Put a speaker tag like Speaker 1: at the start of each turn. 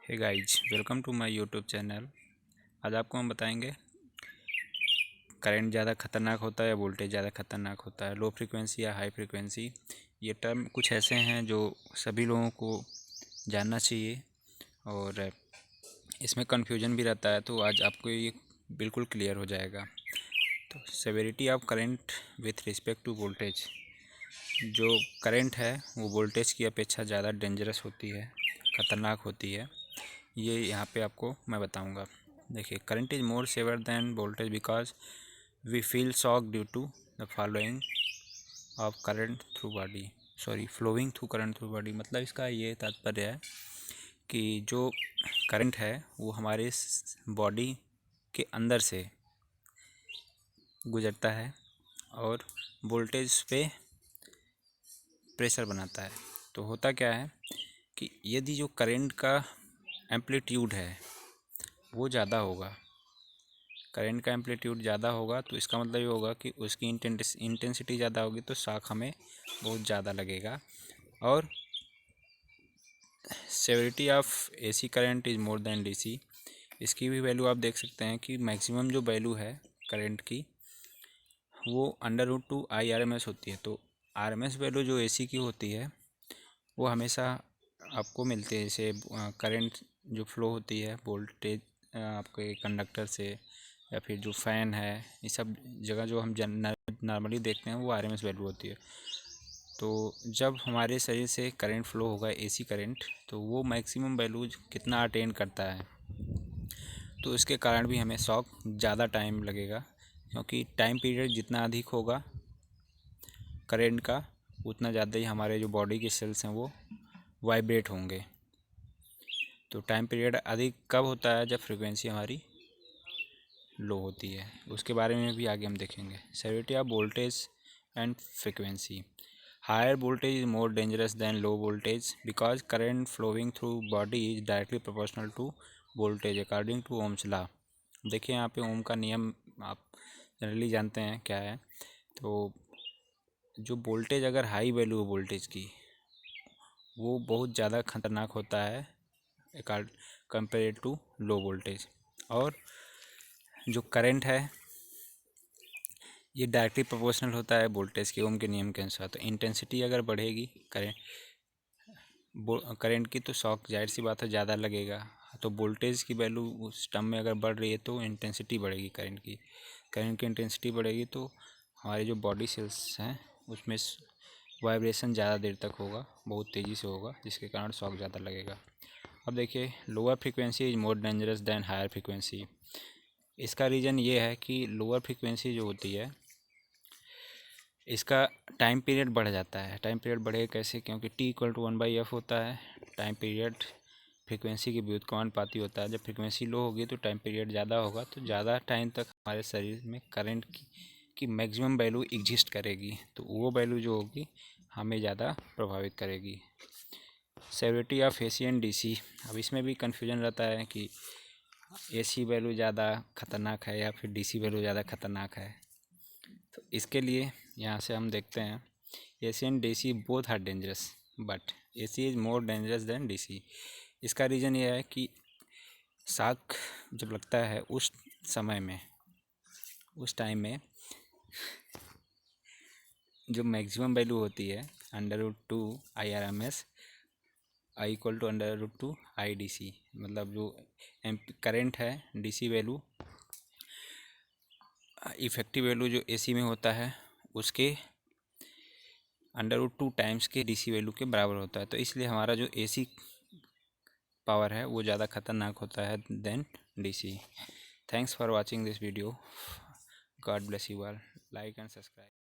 Speaker 1: Hey guys, welcome to my YouTube channel. आज आपको हम बताएंगे करंट ज़्यादा खतरनाक होता है या वोल्टेज ज़्यादा खतरनाक होता है, लो फ्रीक्वेंसी या हाई फ्रीक्वेंसी। ये टर्म कुछ ऐसे हैं जो सभी लोगों को जानना चाहिए और इसमें कन्फ्यूजन भी रहता है, तो आज आपको ये बिल्कुल क्लियर हो जाएगा। तो severity of current with respect to voltage. जो करंट है वो वोल्टेज की अपेक्षा ज़्यादा डेंजरस होती है, ख़तरनाक होती है। ये यहाँ पे आपको मैं बताऊंगा। देखिए, current is more severe than voltage because we feel shock due to the following of current through body, flowing through current through body. मतलब इसका ये तात्पर्य है कि जो करंट है वो हमारे बॉडी के अंदर से गुजरता है और वोल्टेज पे प्रेशर बनाता है। तो होता क्या है कि यदि जो करंट का एम्पलीट्यूड है वो ज़्यादा होगा, करंट का एम्पलीट्यूड ज़्यादा होगा, तो इसका मतलब ये होगा कि उसकी इंटेंसिटी ज़्यादा होगी, तो शॉक हमें बहुत ज़्यादा लगेगा। और severity of AC current is more than DC. इसकी भी वैल्यू आप देख सकते हैं कि मैक्सिमम जो वैल्यू है करंट की वो √2 IRMS होती है। तो RMS वैल्यू जो एसी की होती है वो हमेशा आपको मिलती है। जैसे करंट जो फ्लो होती है वोल्टेज आपके कंडक्टर से या फिर जो फ़ैन है, ये सब जगह जो हम नॉर्मली देखते हैं वो RMS वैल्यू होती है। तो जब हमारे शरीर से करंट फ्लो होगा एसी करंट, तो वो मैक्सिमम वैल्यू कितना अटेन करता है, तो इसके कारण भी हमें शॉक ज़्यादा टाइम लगेगा, क्योंकि टाइम पीरियड जितना अधिक होगा करंट का उतना ज़्यादा ही हमारे जो बॉडी के सेल्स हैं वो वाइब्रेट होंगे। तो टाइम पीरियड अधिक कब होता है? जब फ्रीक्वेंसी हमारी लो होती है। उसके बारे में भी आगे हम देखेंगे। Severity of voltage and frequency. Higher voltage is more dangerous than low voltage because current flowing through body is directly proportional to voltage according to Ohm's law. देखिए यहाँ पे ओम का नियम आप जनरली जानते हैं क्या है। तो जो वोल्टेज अगर हाई वैल्यू है वोल्टेज की, वो बहुत ज़्यादा खतरनाक होता है कंपेयर टू लो वोल्टेज। और जो करंट है ये डायरेक्टली प्रोपोर्शनल होता है वोल्टेज के, ओम के नियम के अनुसार। तो इंटेंसिटी अगर बढ़ेगी करंट की, तो शॉक जाहिर सी बात है ज़्यादा लगेगा। तो वोल्टेज की वैल्यू उस टर्म में अगर बढ़ रही है तो इंटेंसिटी बढ़ेगी करंट की। करंट की इंटेंसिटी बढ़ेगी तो हमारे जो बॉडी सेल्स हैं उसमें वाइब्रेशन ज़्यादा देर तक होगा, बहुत तेज़ी से होगा, जिसके कारण शॉक ज़्यादा लगेगा। अब देखिए, lower frequency is more dangerous than higher frequency. इसका रीज़न ये है कि लोअर फ्रीक्वेंसी जो होती है इसका टाइम पीरियड बढ़ जाता है। टाइम पीरियड बढ़ेगा कैसे? क्योंकि T=1/f होता है टाइम पीरियड फ्रीक्वेंसी के व्युत्क्रमानुपाती होता है। जब फ्रीक्वेंसी लो होगी तो टाइम पीरियड ज़्यादा होगा, तो ज़्यादा टाइम तक हमारे शरीर में करंट की मैक्सिमम वैल्यू एग्जिस्ट करेगी, तो वो वैल्यू जो होगी हमें ज़्यादा प्रभावित करेगी। Severity of AC and DC। अब इसमें भी कन्फ्यूजन रहता है कि AC वैल्यू ज़्यादा खतरनाक है या फिर DC वैल्यू ज़्यादा खतरनाक है। तो इसके लिए यहाँ से हम देखते हैं AC and DC both are dangerous but AC is more dangerous than DC। इसका रीज़न ये है कि शॉक जब लगता है उस समय में, उस टाइम में जो मैक्सिमम वैल्यू होती है √2 IRMS I=√2 IDC। मतलब जो करंट है DC वैल्यू, इफ़ेक्टिव वैल्यू जो AC में होता है उसके √2 टाइम्स के DC वैल्यू के बराबर होता है। तो इसलिए हमारा जो AC पावर है वो ज़्यादा खतरनाक होता है than DC। Thanks for watching this video. God bless you all. Like and subscribe.